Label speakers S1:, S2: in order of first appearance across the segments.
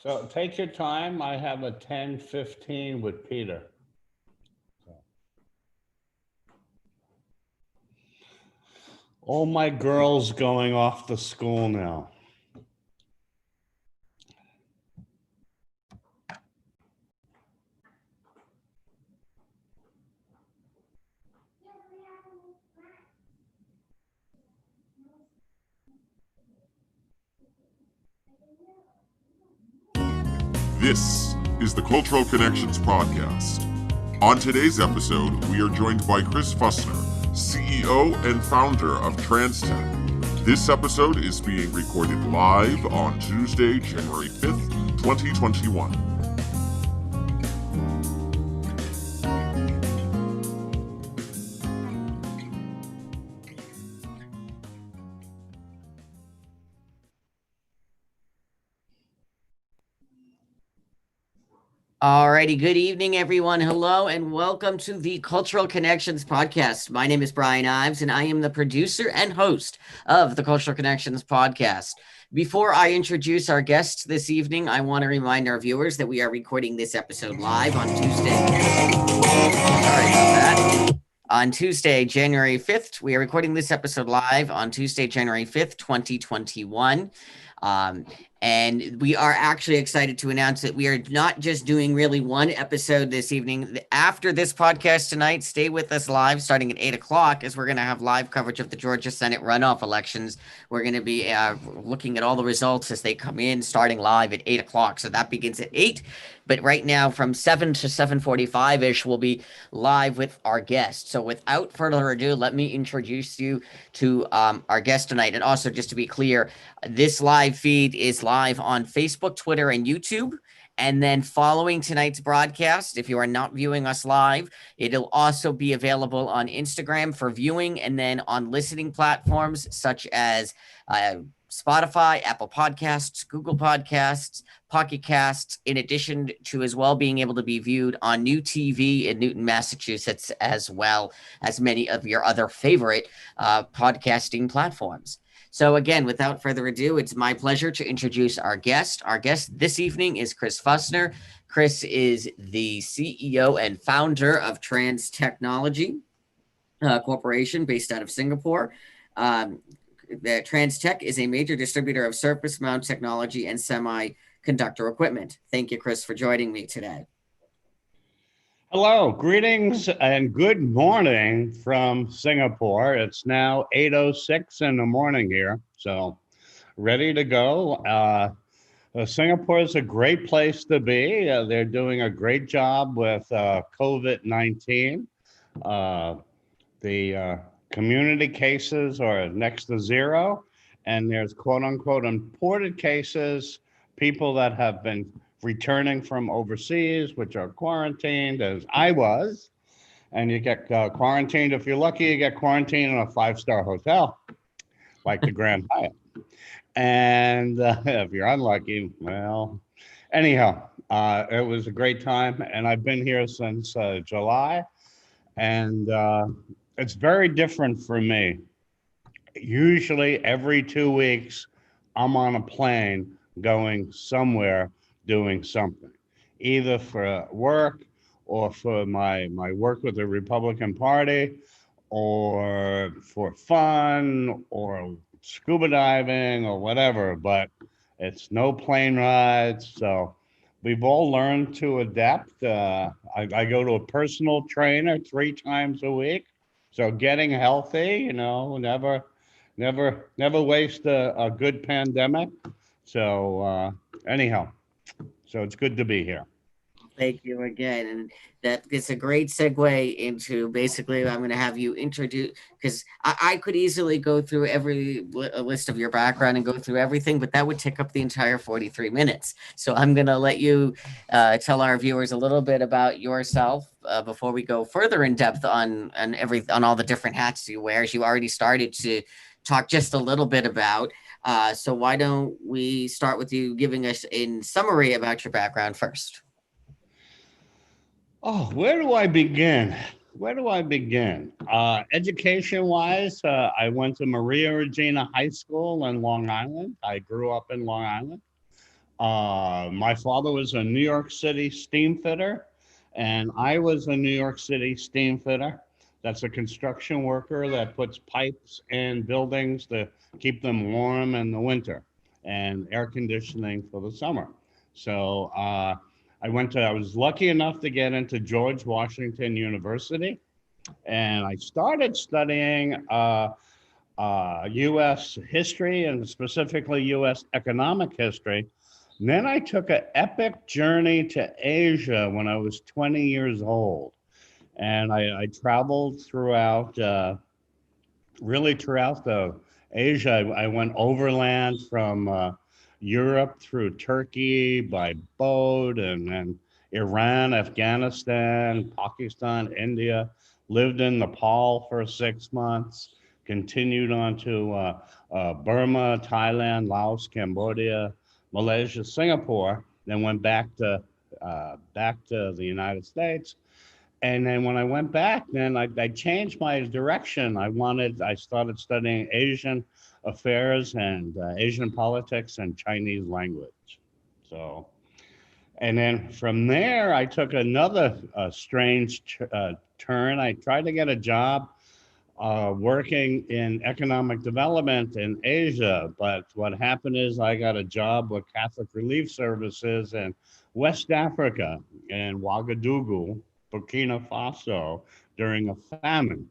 S1: So take your time. I have a 10:15 with Peter. All my girls going off to school now.
S2: This is the Cultural Connections Podcast. On today's episode, we are joined by Chris Fussner, CEO and founder of TransTech. This episode is being recorded live on Tuesday, January 5th, 2021.
S3: Alrighty, good evening, everyone. Hello, and welcome to the Cultural Connections Podcast. My name is Brian Ives, and I am the producer and host of the Cultural Connections Podcast. Before I introduce our guests this evening, I want to remind our viewers that we are recording this episode live on Tuesday. Sorry about that. On Tuesday, January 5th. We are recording this episode live on Tuesday, January 5th, 2021. And we are actually excited to announce that we are not just doing really one episode this evening. After this podcast tonight, stay with us live starting at 8 o'clock as we're going to have live coverage of the Georgia Senate runoff elections. We're going to be looking at all the results as they come in starting live at 8 o'clock. So that begins at 8. But right now from 7 to 7:45-ish, we'll be live with our guest. So without further ado, let me introduce you to our guest tonight. And also, just to be clear, this live feed is live on Facebook, Twitter, and YouTube. And then following tonight's broadcast, if you are not viewing us live, it'll also be available on Instagram for viewing and then on listening platforms such as Spotify, Apple Podcasts, Google Podcasts, Pocket Casts, in addition to as well being able to be viewed on New TV in Newton, Massachusetts, as well as many of your other favorite podcasting platforms. So again, without further ado, it's my pleasure to introduce our guest. Our guest this evening is Chris Fussner. Chris is the CEO and founder of TransTech Corporation based out of Singapore. The TransTech is a major distributor of surface mount technology and semiconductor equipment. Thank you, Chris, for joining me today.
S1: Hello, greetings and good morning from Singapore. It's now 8:06 in the morning here, so ready to go. Singapore is a great place to be. They're doing a great job with COVID-19. The community cases are next to zero, and there's quote unquote imported cases, people that have been returning from overseas, which are quarantined, as I was. And you get quarantined. If you're lucky, you get quarantined in a 5-star hotel, like the Grand Hyatt. And if you're unlucky, well, anyhow, it was a great time. And I've been here since July. And it's very different for me. Usually every 2 weeks, I'm on a plane going somewhere doing something, either for work or for my work with the Republican Party, or for fun or scuba diving or whatever, but it's no plane rides. So we've all learned to adapt. I go to a personal trainer 3 times a week. So getting healthy, never waste a good pandemic. So anyhow, so it's good to be here.
S3: Thank you again. And that is a great segue into basically I'm going to have you introduce, because I could easily go through every list of your background and go through everything, but that would take up the entire 43 minutes. So I'm going to let you tell our viewers a little bit about yourself before we go further in depth on all the different hats you wear. As you already started to talk just a little bit about. So why don't we start with you giving us in summary about your background first?
S1: Oh, where do I begin? Education-wise, I went to Maria Regina High School in Long Island. I grew up in Long Island. My father was a New York City steam fitter, and I was a New York City steam fitter. That's a construction worker that puts pipes in buildings to keep them warm in the winter and air conditioning for the summer. So I was lucky enough to get into George Washington University, and I started studying U.S. history and specifically U.S. economic history. And then I took an epic journey to Asia when I was 20 years old. And I traveled throughout, really throughout the Asia. I went overland from Europe through Turkey by boat, and then Iran, Afghanistan, Pakistan, India, lived in Nepal for 6 months, continued on to Burma, Thailand, Laos, Cambodia, Malaysia, Singapore, then went back to the United States. And then when I went back, then I changed my direction. I started studying Asian affairs and Asian politics and Chinese language. So, and then from there, I took another strange turn. I tried to get a job working in economic development in Asia. But what happened is I got a job with Catholic Relief Services in West Africa in Ouagadougou, Burkina Faso, during a famine.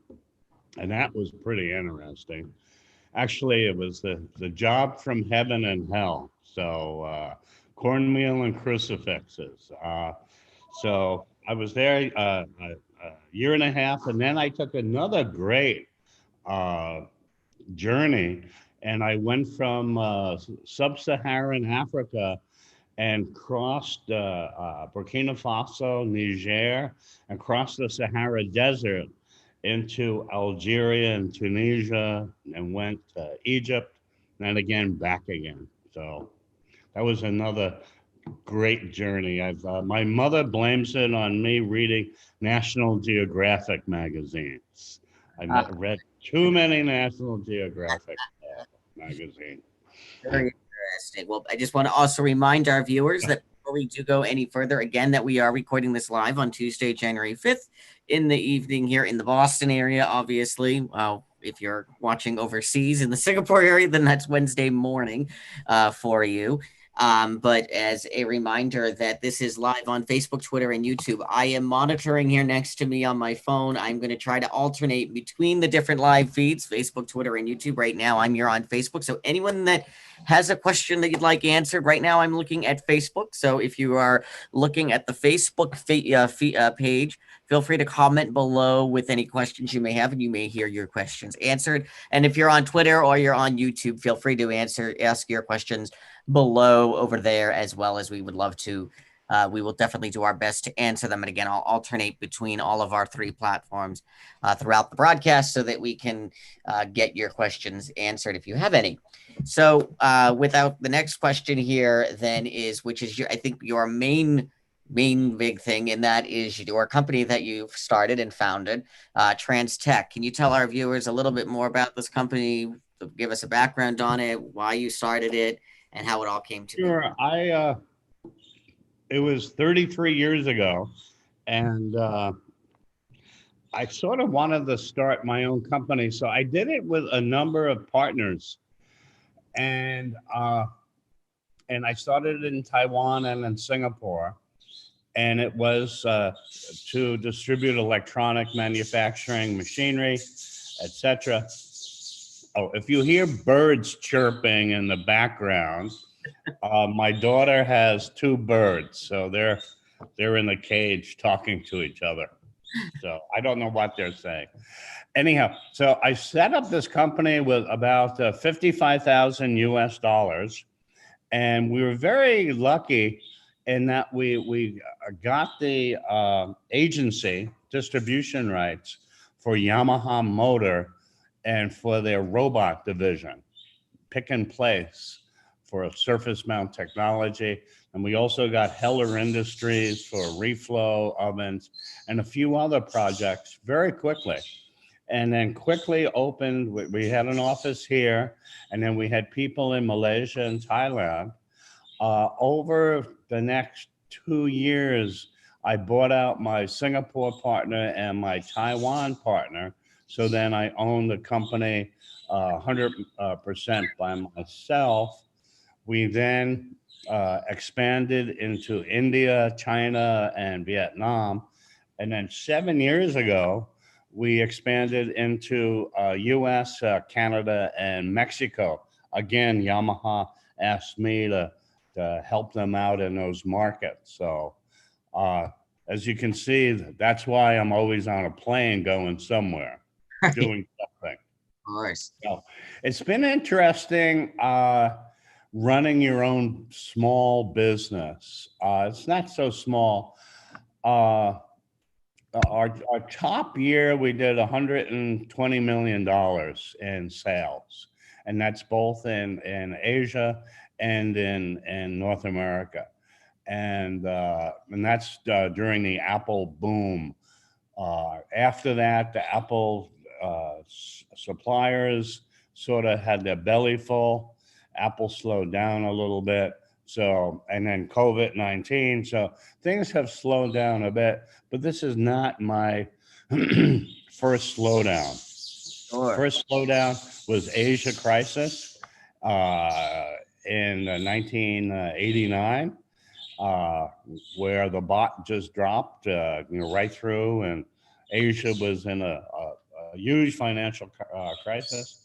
S1: And that was pretty interesting. Actually, it was the job from heaven and hell. So cornmeal and crucifixes. So I was there a year and a half, and then I took another great uh, journey, and I went from sub-Saharan Africa and crossed Burkina Faso, Niger, and crossed the Sahara Desert into Algeria and Tunisia, and went to Egypt, and then again back again. So that was another great journey. My mother blames it on me reading National Geographic magazines. Read too many National Geographic magazines.
S3: Very interesting. Well, I just want to also remind our viewers that before we do go any further, again, that we are recording this live on Tuesday, January 5th in the evening here in the Boston area, obviously. If you're watching overseas in the Singapore area, then that's Wednesday morning for you. But as a reminder that this is live on Facebook, Twitter, and YouTube, I am monitoring here next to me on my phone. I'm going to try to alternate between the different live feeds, Facebook, Twitter, and YouTube. Right now, I'm here on Facebook. So anyone that has a question that you'd like answered, right now I'm looking at Facebook. So if you are looking at the Facebook page, feel free to comment below with any questions you may have, and you may hear your questions answered. And if you're on Twitter or you're on YouTube, feel free to ask your questions below over there as well, as we would love to. We will definitely do our best to answer them. And again, I'll alternate between all of our three platforms throughout the broadcast so that we can get your questions answered if you have any. So without the next question here then is, which is I think your main big thing, and that is your company that you've started and founded, TransTech. Can you tell our viewers a little bit more about this company? Give us a background on it, why you started it, and how it all came to be.
S1: Sure. It was 33 years ago, and I sort of wanted to start my own company. So I did it with a number of partners, and I started in Taiwan and in Singapore. And it was to distribute electronic manufacturing machinery, etc. Oh, if you hear birds chirping in the background, my daughter has two birds, so they're in the cage talking to each other. So I don't know what they're saying. Anyhow, so I set up this company with about 55,000 US dollars, and we were very lucky in that we got the agency distribution rights for Yamaha Motor and for their robot division, Pick and Place, for a surface mount technology. And we also got Heller Industries for reflow ovens and a few other projects very quickly. And then quickly opened, we had an office here, and then we had people in Malaysia and Thailand. Over the next 2 years, I bought out my Singapore partner and my Taiwan partner. So then I own the company 100% by myself. We then expanded into India, China, and Vietnam. And then 7 years ago, we expanded into US, Canada, and Mexico. Again, Yamaha asked me to help them out in those markets. So as you can see, that's why I'm always on a plane going somewhere,
S3: Right.
S1: doing something.
S3: Of course.
S1: So it's been interesting running your own small business. It's not so small. Our top year, we did $120 million in sales. And that's both in Asia and in North America. And that's during the Apple boom. After that, the Apple suppliers sort of had their belly full. Apple slowed down a little bit. So, and then COVID-19. So things have slowed down a bit, but this is not my first slowdown.
S3: Sure.
S1: First slowdown was Asia crisis in 1989, where the bot just dropped, right through, and Asia was in a huge financial crisis.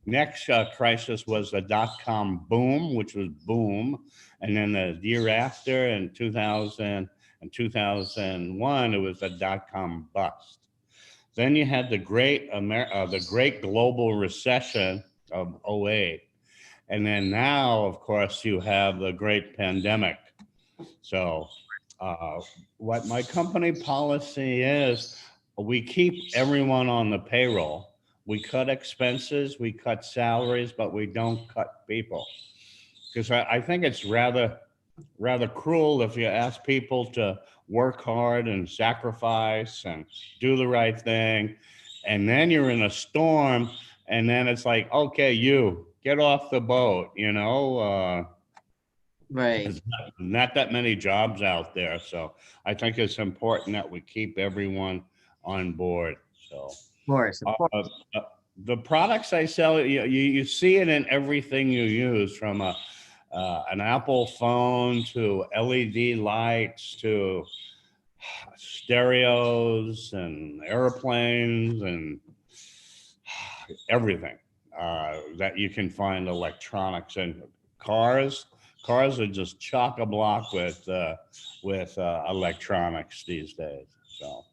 S1: Next crisis was the dot-com boom, which was boom. And then the year after, in 2000 and 2001, it was the dot-com bust. Then you had the great global recession of '08. And then now, of course, you have the great pandemic. So what my company policy is, we keep everyone on the payroll. We cut expenses, we cut salaries, but we don't cut people. Because I think it's rather cruel if you ask people to work hard and sacrifice and do the right thing, and then you're in a storm, and then it's like, okay, you get off the boat,
S3: Right.
S1: There's not that many jobs out there. So I think it's important that we keep everyone on board. So
S3: Of course.
S1: the products I sell, you see it in everything you use, from an Apple phone to LED lights to stereos and airplanes and everything that you can find electronics in. Cars are just chock-a-block with electronics these days. So.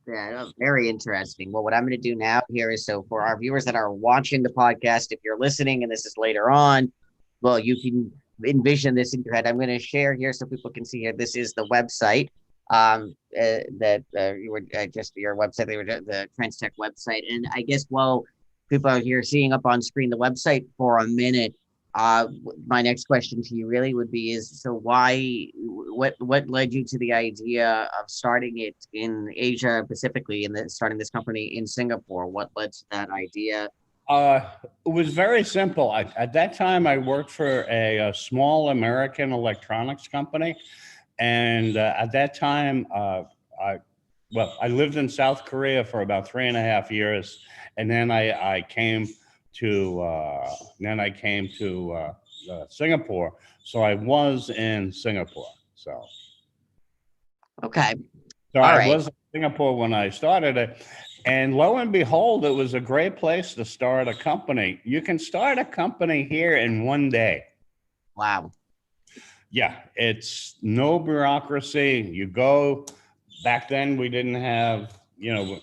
S3: Yeah, very interesting. Well, what I'm going to do now here is, so for our viewers that are watching the podcast, if you're listening and this is later on, well, you can envision this in your head. I'm going to share here so people can see here. This is the website that you were just your website, the TransTech website. And I guess while people are here seeing up on screen the website for a minute, my next question to you really would be is, so what led you to the idea of starting it in Asia, specifically, and then starting this company in Singapore? What led to that idea?
S1: It was very simple. At that time, I worked for a small American electronics company. And at that time, I lived in South Korea for about 3.5 years. And then I came to Singapore. So I was in Singapore. So
S3: Okay.
S1: So
S3: All
S1: I
S3: right.
S1: was in Singapore when I started it. And lo and behold, it was a great place to start a company. You can start a company here in one day.
S3: Wow.
S1: Yeah, it's no bureaucracy. You go, back then we didn't have, you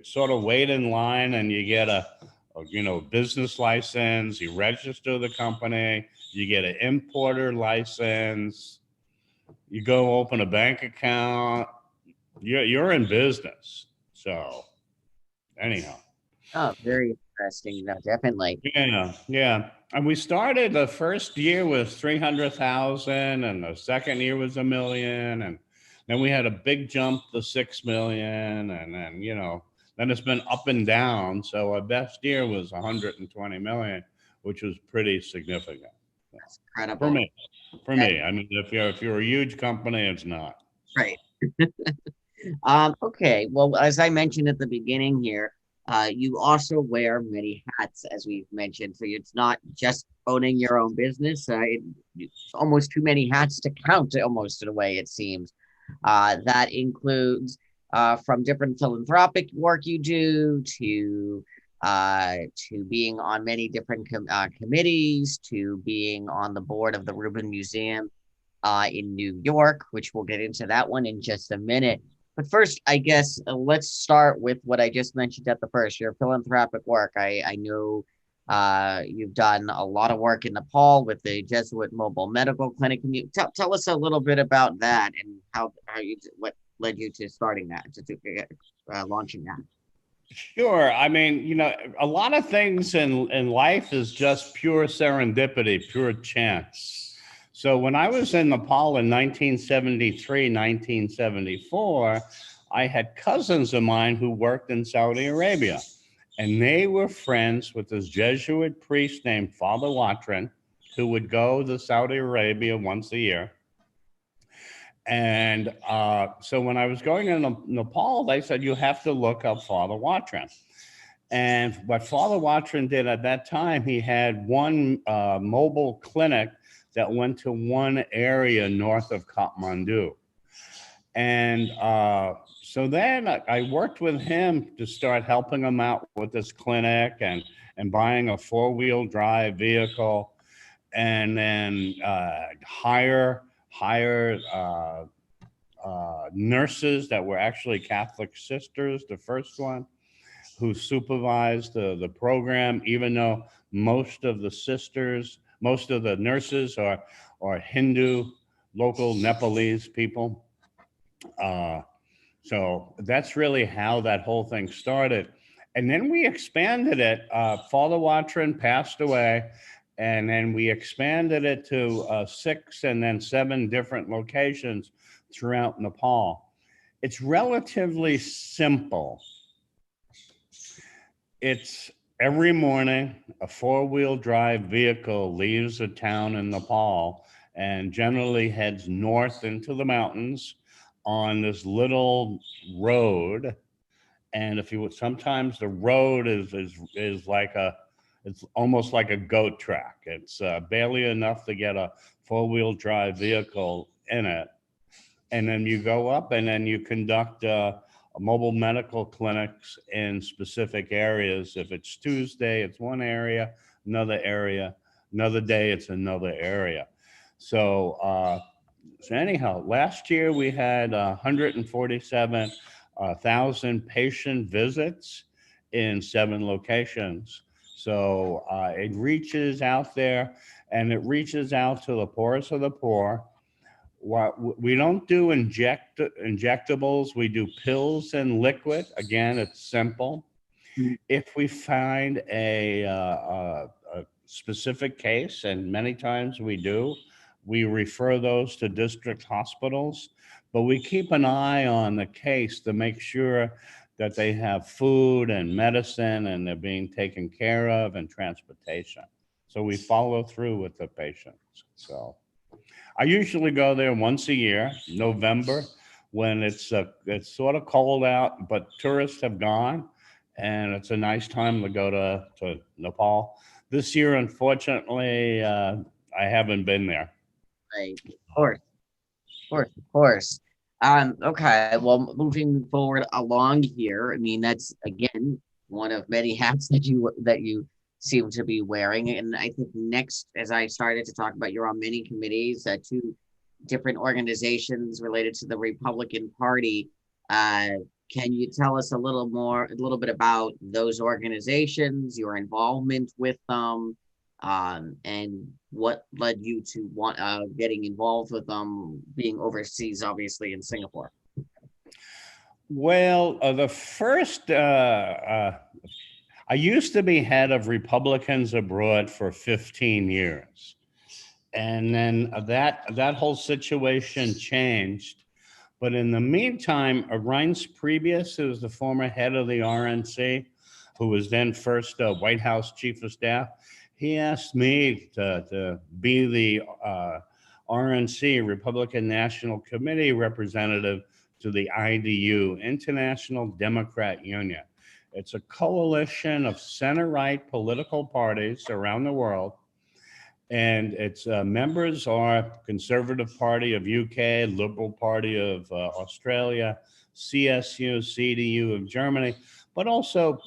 S1: sort of wait in line and you get a business license, you register the company, you get an importer license, you go open a bank account, you're in business. So anyhow.
S3: Oh, very interesting. No, definitely.
S1: Yeah. And we started, the first year was 300,000, and the second year was 1 million, and then we had a big jump to 6 million, and then then it's been up and down. So our best year was 120 million, which was pretty significant.
S3: That's
S1: For
S3: incredible.
S1: me, for me, I mean, if you're a huge company, it's not.
S3: Right. Okay. Well, as I mentioned at the beginning here, you also wear many hats, as we've mentioned. So it's not just owning your own business. It's almost too many hats to count, almost in a way, it seems. That includes from different philanthropic work you do to being on many different committees, to being on the board of the Rubin Museum in New York, which we'll get into that one in just a minute. But first, I guess let's start with what I just mentioned at the first, your philanthropic work. I know you've done a lot of work in Nepal with the Jesuit Mobile Medical Clinic. Can you tell us a little bit about that and what led you to starting that, launching that?
S1: Sure. I mean, a lot of things in life is just pure serendipity, pure chance. So when I was in Nepal in 1973, 1974, I had cousins of mine who worked in Saudi Arabia, and they were friends with this Jesuit priest named Father Watrin, who would go to Saudi Arabia once a year. And so when I was going to Nepal, they said, you have to look up Father Watrin. And what Father Watrin did at that time, he had one mobile clinic that went to one area north of Kathmandu. And so then I worked with him to start helping him out with this clinic and buying a four-wheel drive vehicle, and then hire nurses that were actually Catholic sisters, the first one, who supervised the program, even though most of the nurses are Hindu, local Nepalese people. So that's really how that whole thing started. And then we expanded it. Father Watrin passed away, and then we expanded it to 6 and then 7 different locations throughout Nepal. It's relatively simple. It's every morning a four-wheel drive vehicle leaves a town in Nepal and generally heads north into the mountains on this little road. And if you would, sometimes the road is like it's almost like a goat track. It's barely enough to get a four-wheel drive vehicle in it. And then you go up and then you conduct mobile medical clinics in specific areas. If it's Tuesday, it's one area, another day, it's another area. So anyhow, last year we had 147,000 patient visits in 7 locations. So it reaches out there, and it reaches out to the poorest of the poor. We don't do injectables. We do pills and liquid. Again, it's simple. If we find a specific case, and many times we do, we refer those to district hospitals, but we keep an eye on the case to make sure that they have food and medicine and they're being taken care of, and transportation. So we follow through with the patients. So I usually go there once a year, November, when it's sort of cold out, but tourists have gone, and it's a nice time to go to Nepal. This year, unfortunately, I haven't been there.
S3: Right. Of course. Of course. Of course. Okay. Well, moving forward along here, I mean, that's again one of many hats that you seem to be wearing. And I think next, as I started to talk about, you're on many committees, 2 different organizations related to the Republican Party. Can you tell us a little bit about those organizations, your involvement with them, and what led you to getting involved with them, being overseas, obviously in Singapore?
S1: Well, the first, I used to be head of Republicans Abroad for 15 years. And then that whole situation changed. But in the meantime, Reince Priebus, who was the former head of the RNC, who was then first White House Chief of Staff, he asked me to be the RNC, Republican National Committee representative to the IDU, International Democrat Union. It's a coalition of center-right political parties around the world, and its members are Conservative Party of UK, Liberal Party of Australia, CSU, CDU of Germany, but also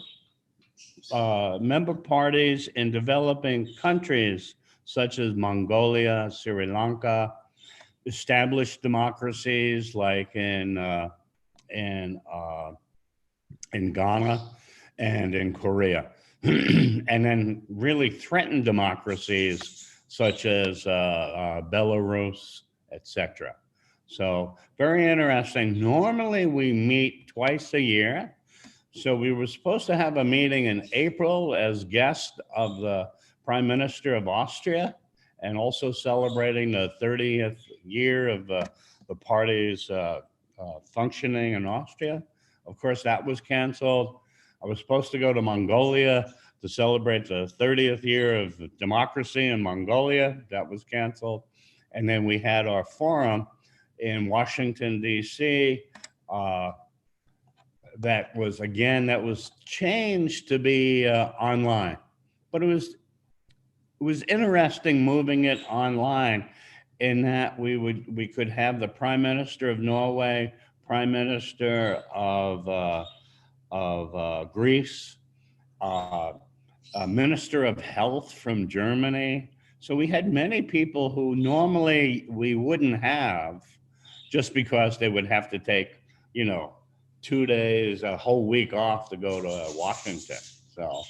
S1: member parties in developing countries such as Mongolia, Sri Lanka, established democracies like in Ghana and in Korea, and then really threatened democracies such as Belarus, etc. So very interesting. Normally we meet twice a year. So we were supposed to have a meeting in April as guest of the Prime Minister of Austria, and also celebrating the 30th year of the party's functioning in Austria. Of course, that was canceled. I was supposed to go to Mongolia to celebrate the 30th year of democracy in Mongolia. That was canceled. And then we had our forum in Washington, D.C., that was changed to be online, but it was interesting moving it online, in that we could have the Prime Minister of Norway, Prime Minister of Greece, Minister of Health from Germany. So we had many people who normally we wouldn't have, just because they would have to take 2 days, a whole week off to go to Washington. So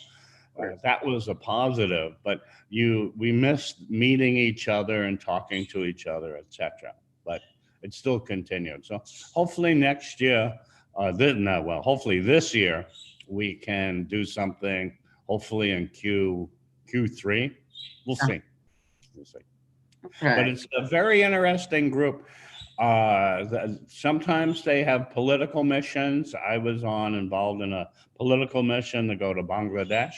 S1: that was a positive, but we missed meeting each other and talking to each other, etc. But it still continued. So hopefully next year, hopefully this year, we can do something, hopefully in Q3. We'll see. Okay. But it's a very interesting group. Sometimes they have political missions. I was involved in a political mission to go to Bangladesh,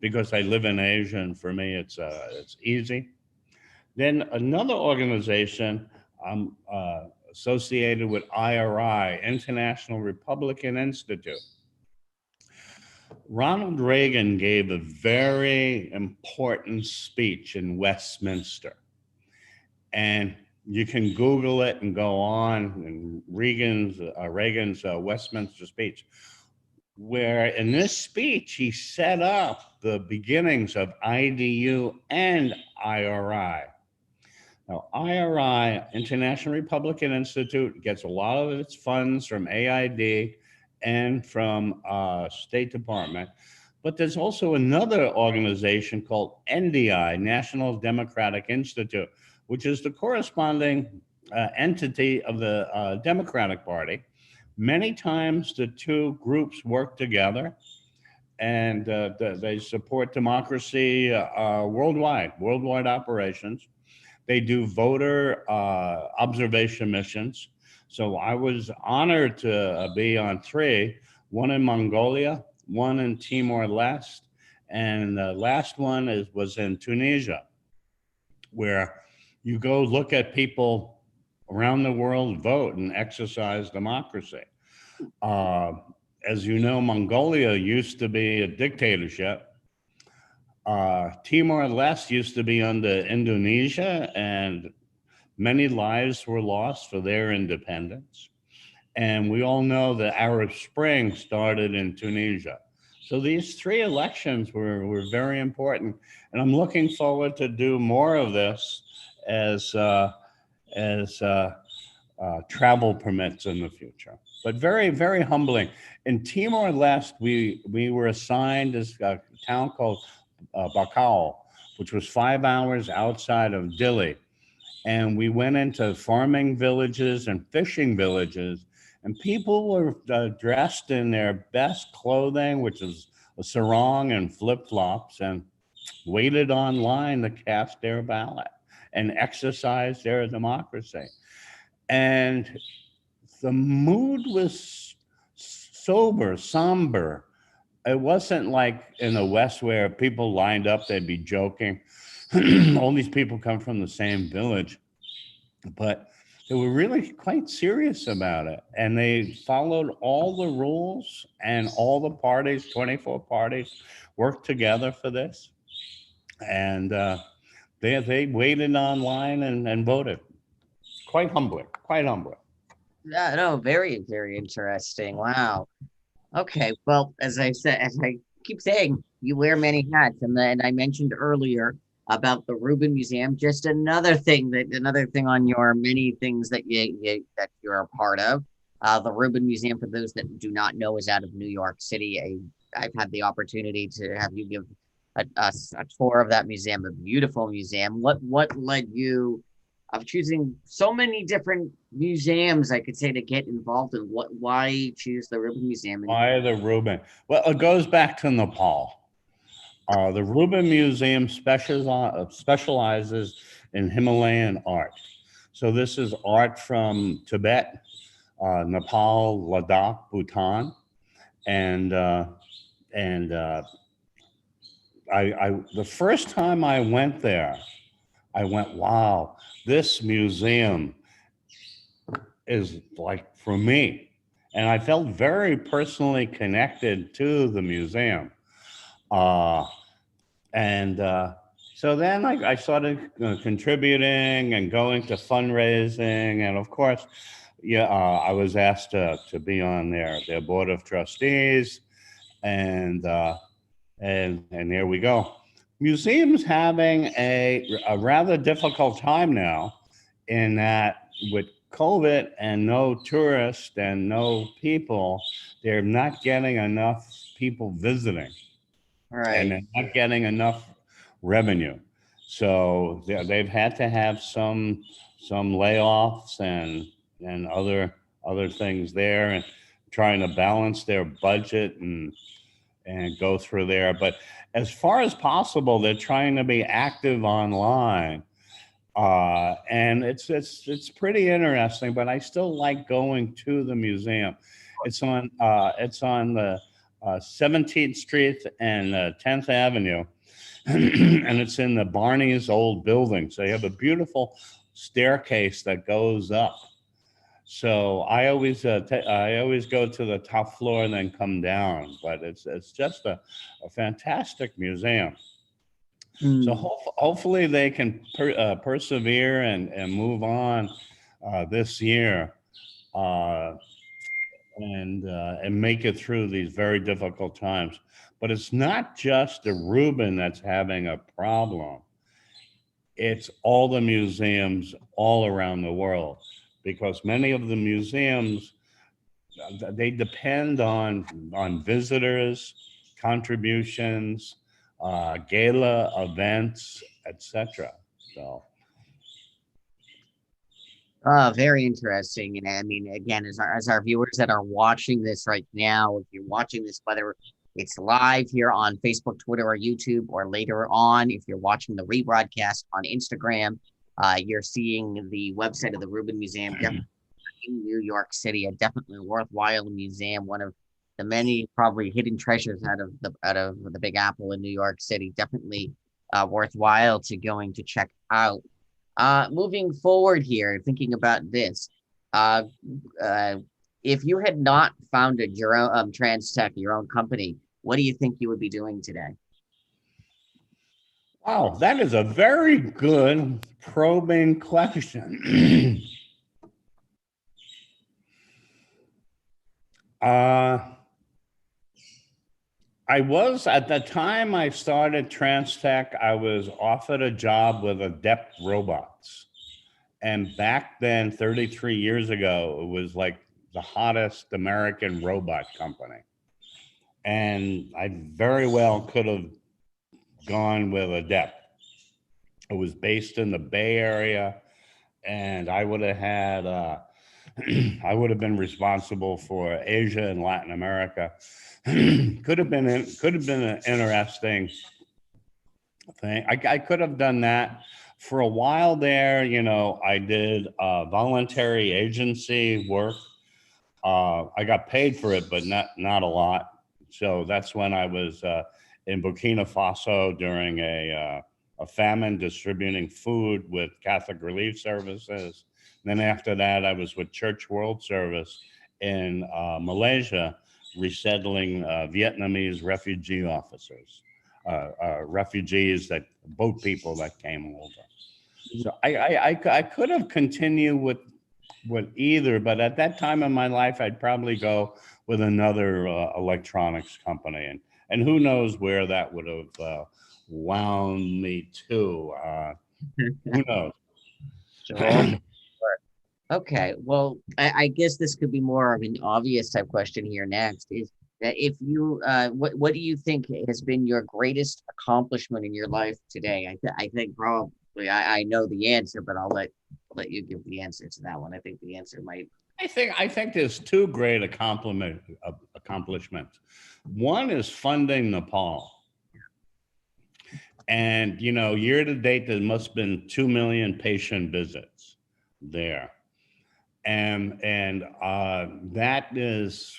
S1: because I live in Asia, and for me it's easy. Then another organization I'm associated with, IRI, International Republican Institute. Ronald Reagan gave a very important speech in Westminster, and you can Google it and go on, and Reagan's Westminster speech, where in this speech he set up the beginnings of IDU and IRI. Now, IRI, International Republican Institute, gets a lot of its funds from AID and from State Department. But there's also another organization called NDI, National Democratic Institute, which is the corresponding entity of the Democratic Party. Many times the two groups work together, and they support democracy worldwide operations. They do voter observation missions. So I was honored to be on 3, one in Mongolia, one in Timor-Leste, and the last one was in Tunisia, where you go look at people around the world vote and exercise democracy. As you know, Mongolia used to be a dictatorship. Timor-Leste used to be under Indonesia, and many lives were lost for their independence. And we all know the Arab Spring started in Tunisia. So these 3 elections were very important. And I'm looking forward to do more of this as travel permits in the future. But very, very humbling. In Timor-Leste, we were assigned this town called Bacau, which was 5 hours outside of Dili. And we went into farming villages and fishing villages, and people were dressed in their best clothing, which is a sarong and flip-flops, and waited online to cast their ballot and exercise their democracy. And the mood was somber, it wasn't like in the West where people lined up, they'd be joking. All these people come from the same village, but they were really quite serious about it. And they followed all the rules, and all the parties, 24 parties, worked together for this. And they waited online and voted. Quite humbling, quite humbling.
S3: Yeah, no, very, very interesting. Wow. Okay. Well, as I said, as I keep saying, you wear many hats, and then I mentioned earlier about the Rubin Museum. Just another thing on your many things that that you're a part of. The Rubin Museum, for those that do not know, is out of New York City. I've had the opportunity to have you give a tour of that museum, a beautiful museum. What led you of choosing so many different museums, I could say, to get involved in? Why choose the Rubin Museum?
S1: Why the Rubin? Well, it goes back to Nepal. The Rubin Museum specializes in Himalayan art. So this is art from Tibet, Nepal, Ladakh, Bhutan, and the first time I went there, I went, wow, this museum is like for me. And I felt very personally connected to the museum. So then I started contributing and going to fundraising. And of course, I was asked to be on their board of trustees. And there we go. Museums having a rather difficult time now, in that with COVID and no tourists and no people, they're not getting enough people visiting, and they're not getting enough revenue. So they've had to have some layoffs and other things there, and trying to balance their budget and go through there. But as far as possible, they're trying to be active online. And it's pretty interesting, but I still like going to the museum. It's on the 17th Street and 10th Avenue, and it's in the Barney's old building. So you have a beautiful staircase that goes up. So I always go to the top floor and then come down. But it's just a fantastic museum. So hopefully they can persevere and move on this year, and make it through these very difficult times. But it's not just the Rubin that's having a problem. It's all the museums all around the world, because many of the museums, they depend on visitors, contributions, gala events, etc. So
S3: very interesting. And I mean, again, as our viewers that are watching this right now, if you're watching this, whether it's live here on Facebook, Twitter, or YouTube, or later on, if you're watching the rebroadcast on Instagram, you're seeing the website of the Rubin Museum, definitely in New York City, a definitely worthwhile museum, one of the many probably hidden treasures out of the Big Apple in New York City. Definitely worthwhile to check out. Moving forward here, thinking about this, if you had not founded your own TransTech, your own company, what do you think you would be doing today?
S1: wow, that is a very good probing question. I was, at the time I started TransTech, I was offered a job with Adept Robots. And back then, 33 years ago, it was like the hottest American robot company. And I very well could have gone with Adept. It was based in the Bay Area, and I would have had, I would have been responsible for Asia and Latin America. could have been an interesting thing. I could have done that for a while there. I did voluntary agency work. I got paid for it, but not a lot. So that's when I was in Burkina Faso during a famine, distributing food with Catholic Relief Services. Then after that, I was with Church World Service in Malaysia, resettling Vietnamese refugee officers, refugees, that boat people that came over. So I could have continued with either, but at that time in my life, I'd probably go with another electronics company, and who knows where that would have wound me to. Who knows?
S3: Sure. Okay, well, I guess this could be more of an obvious type question here next is that if you, what do you think has been your greatest accomplishment in your life today? I think probably I know the answer, but let you give the answer to that one. I think the answer might.
S1: I think there's two great accomplishments. One is funding Nepal. And, year to date, there must have been 2 million patient visits there. And that is,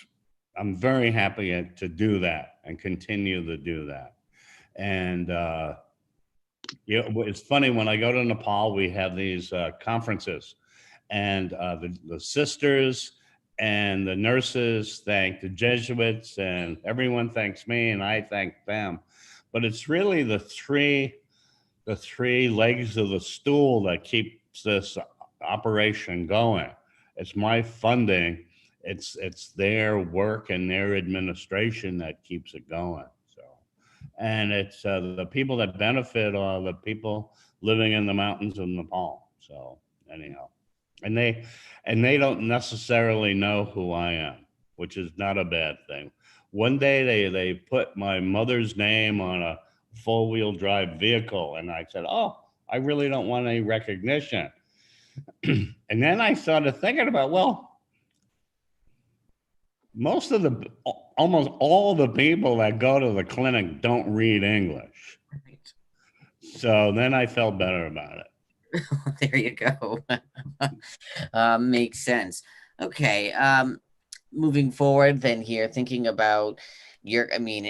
S1: I'm very happy to do that and continue to do that. And, it's funny, when I go to Nepal, we have these conferences, and the sisters and the nurses thank the Jesuits, and everyone thanks me, and I thank them. But it's really the three legs of the stool that keeps this operation going. It's my funding, it's their work and their administration that keeps it going. So, and it's the people that benefit are the people living in the mountains of Nepal. So anyhow, and they don't necessarily know who I am, which is not a bad thing. One day they put my mother's name on a four-wheel drive vehicle, and I said, "Oh, I really don't want any recognition." And then I started thinking about, well, almost all the people that go to the clinic don't read English.
S3: Right.
S1: So then I felt better about it.
S3: There you go. Makes sense. Okay. Moving forward then here, thinking about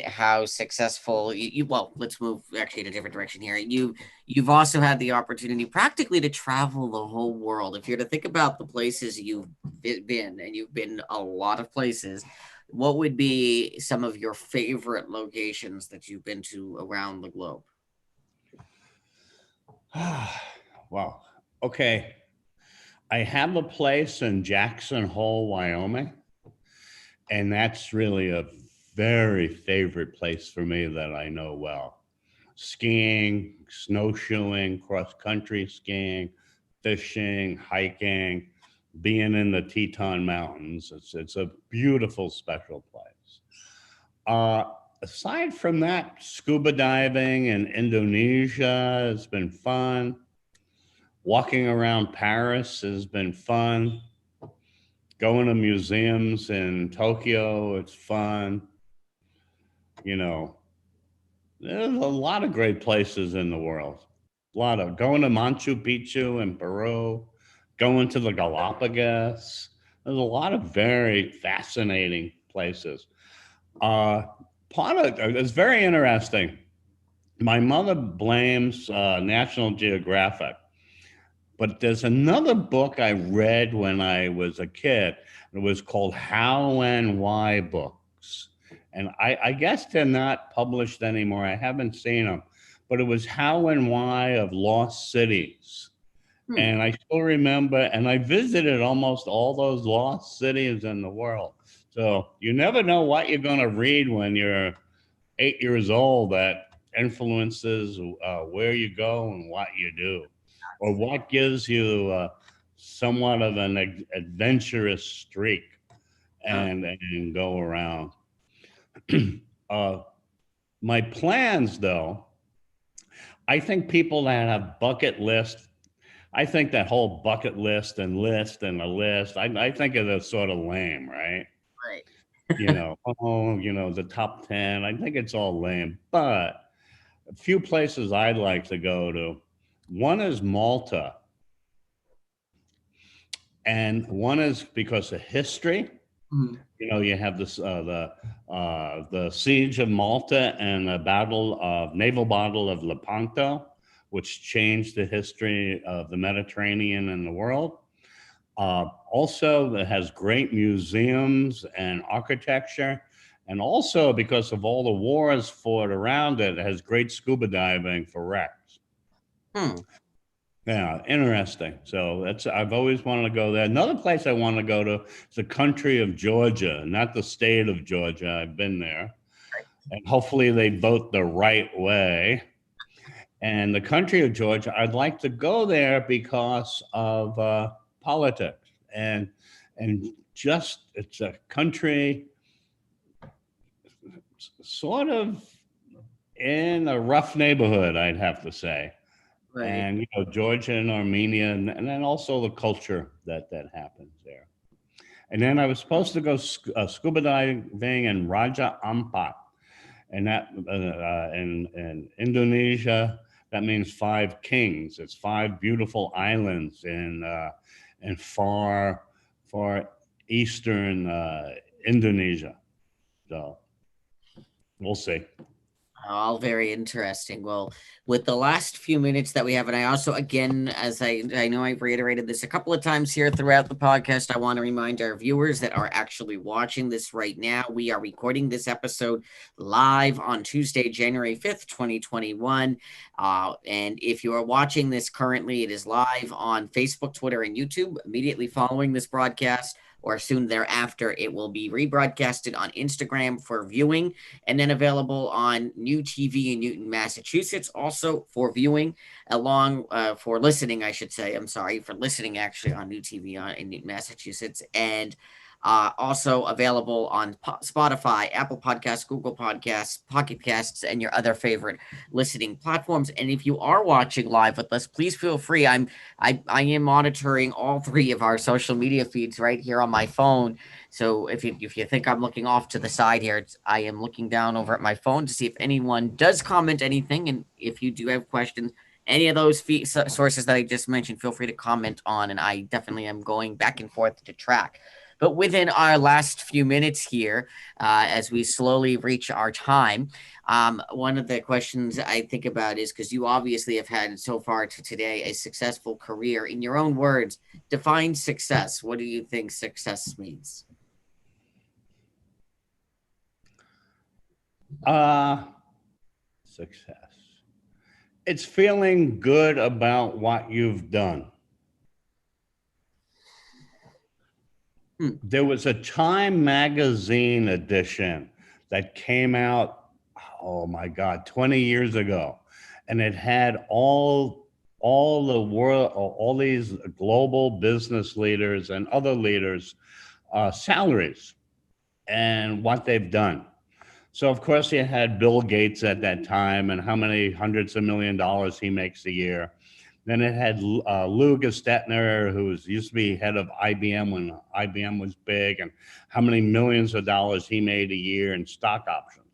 S3: how successful well, let's move actually in a different direction here. You've also had the opportunity practically to travel the whole world. If you're to think about the places you've been, and you've been a lot of places, what would be some of your favorite locations that you've been to around the globe?
S1: Wow. Okay. I have a place in Jackson Hole, Wyoming, and that's really a very favorite place for me that I know well. Skiing, snowshoeing, cross-country skiing, fishing, hiking, being in the Teton Mountains. It's a beautiful, special place. Aside from that, scuba diving in Indonesia has been fun. Walking around Paris has been fun. Going to museums in Tokyo, it's fun. There's a lot of great places in the world. Going to Machu Picchu in Peru, going to the Galapagos. There's a lot of very fascinating places. It's very interesting. My mother blames National Geographic, but there's another book I read when I was a kid. It was called How and Why Books. And I guess they're not published anymore. I haven't seen them, but it was How and Why of Lost Cities. And I still remember, and I visited almost all those lost cities in the world. So you never know what you're going to read when you're 8 years old that influences where you go and what you do, or what gives you somewhat of an adventurous streak and go around. My plans, though, I think people that have bucket lists, I think that whole bucket list and a list, I think of it sort of lame, right?
S3: Right.
S1: The top 10, I think it's all lame. But a few places I'd like to go to. One is Malta. And one is because of history.
S3: Mhm.
S1: You have the siege of Malta and the naval battle of Lepanto, which changed the history of the Mediterranean and the world. Also, it has great museums and architecture. And also, because of all the wars fought around it, it has great scuba diving for wrecks.
S3: Hmm.
S1: Yeah, interesting. So I've always wanted to go there. Another place I want to go to is the country of Georgia, not the state of Georgia. I've been there. And hopefully they vote the right way. And the country of Georgia, I'd like to go there because of politics and just it's a country sort of in a rough neighborhood, I'd have to say.
S3: Right.
S1: And Georgia and Armenia, and then also the culture that happens there. And then I was supposed to go scuba diving in Raja Ampat, and that in Indonesia, that means five kings. It's five beautiful islands in far eastern Indonesia. So we'll see.
S3: All very interesting. Well, with the last few minutes that we have, and I also, again, as I know I've reiterated this a couple of times here throughout the podcast, I want to remind our viewers that are actually watching this right now. We are recording this episode live on Tuesday, January 5th, 2021. And if you are watching this currently, it is live on Facebook, Twitter, and YouTube immediately following this broadcast, or soon thereafter. It will be rebroadcasted on Instagram for viewing, and then available on New TV in Newton, Massachusetts, also for viewing, along for listening, I should say. I'm sorry, for listening actually on New TV in Newton, Massachusetts, and also available on Spotify, Apple Podcasts, Google Podcasts, Pocket Casts, and your other favorite listening platforms. And if you are watching live with us, please feel free. I am monitoring all three of our social media feeds right here on my phone. So if you think I'm looking off to the side here, I am looking down over at my phone to see if anyone does comment anything, and if you do have questions, any of those sources that I just mentioned, feel free to comment on, and I definitely am going back and forth to track. But within our last few minutes here, as we slowly reach our time, one of the questions I think about is, because you obviously have had so far to today a successful career. In your own words, define success. What do you think success means?
S1: Success. It's feeling good about what you've done. There was a Time magazine edition that came out, oh my God, 20 years ago. And it had all the world, all these global business leaders and other leaders' salaries and what they've done. So of course you had Bill Gates at that time and how many hundreds of $1 million he makes a year. Then it had Lou Gestetner, who used to be head of IBM when IBM was big, and how many millions of dollars he made a year in stock options.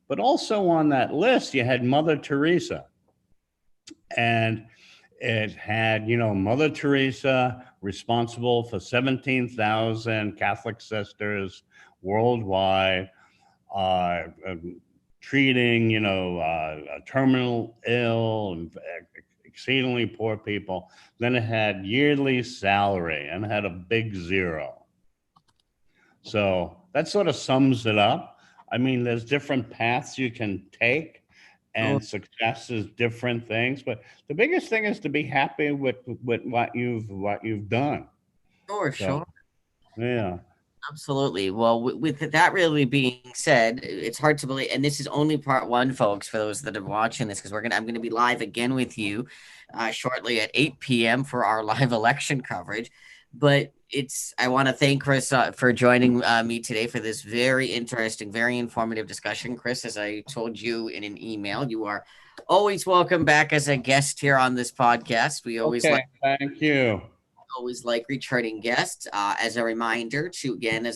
S1: But also on that list, you had Mother Teresa. And it had, Mother Teresa responsible for 17,000 Catholic sisters worldwide, treating, terminal ill and exceedingly poor people. Then it had yearly salary and it had a big zero. So that sort of sums it up. I mean, there's different paths you can take, and success is different things. But the biggest thing is to be happy with what you've done.
S3: Sure.
S1: Yeah.
S3: Absolutely. Well, with that really being said, it's hard to believe, and this is only part one, folks, for those that are watching this, because I'm gonna be live again with you shortly at 8 p.m. for our live election coverage. But I want to thank Chris for joining me today for this very interesting, very informative discussion. Chris, as I told you in an email, you are always welcome back as a guest here on this podcast. We always
S1: thank you.
S3: Always like returning guests. As a reminder to, again,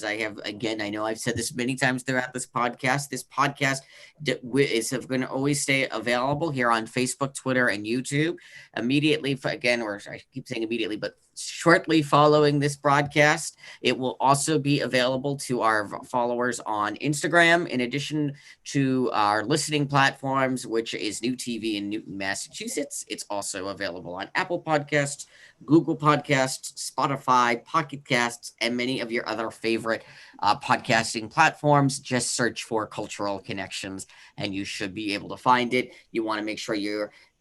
S3: I know I've said this many times throughout this podcast. This podcast is going to always stay available here on Facebook, Twitter, and YouTube immediately. Or I keep saying immediately, but shortly following this broadcast. It will also be available to our followers on Instagram, in addition to our listening platforms, which is New TV in Newton, Massachusetts. It's also available on Apple Podcasts, Google Podcasts, Spotify, Pocket Casts, and many of your other favorite podcasting platforms. Just search for Cultural Connections and you should be able to find it. You want to make sure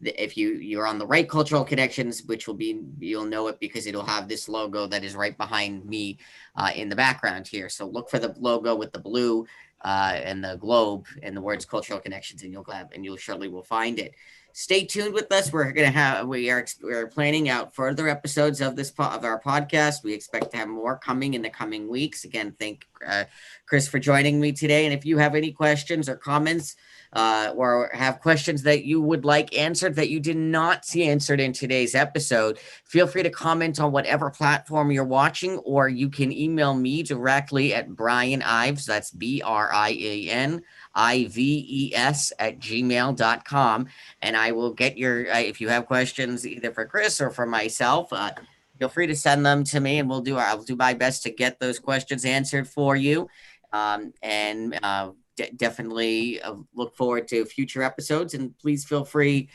S3: if you're on the right Cultural Connections, which will be, you'll know it because it'll have this logo that is right behind me in the background here. So look for the logo with the blue and the globe and the words Cultural Connections, and you'll surely will find it. Stay tuned with us. We're planning out further episodes of our podcast. We expect to have more coming in the coming weeks. Again, thank Chris for joining me today. And if you have any questions or comments, or have questions that you would like answered that you did not see answered in today's episode, feel free to comment on whatever platform you're watching, or you can email me directly at Brian Ives. That's BrianIves @gmail.com. And I will get if you have questions either for Chris or for myself, feel free to send them to me and I'll do my best to get those questions answered for you. Definitely look forward to future episodes, and please feel free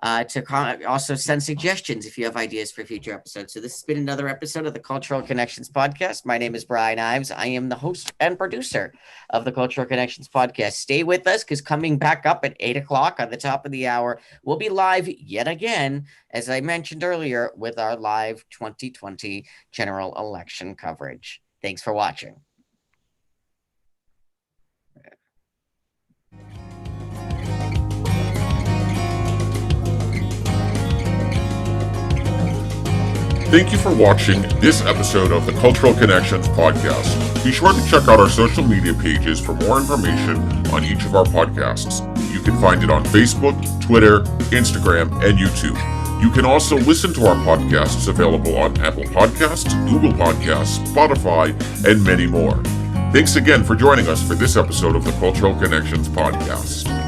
S3: to also send suggestions if you have ideas for future episodes. So this has been another episode of the Cultural Connections Podcast. My name is Brian Ives. I am the host and producer of the Cultural Connections Podcast. Stay with us, because coming back up at 8 o'clock on the top of the hour, we'll be live yet again, as I mentioned earlier, with our live 2020 general election coverage. Thanks for watching.
S2: Thank you for watching this episode of the Cultural Connections Podcast. Be sure to check out our social media pages for more information on each of our podcasts. You can find it on Facebook, Twitter, Instagram, and YouTube. You can also listen to our podcasts available on Apple Podcasts, Google Podcasts, Spotify, and many more. Thanks again for joining us for this episode of the Cultural Connections Podcast.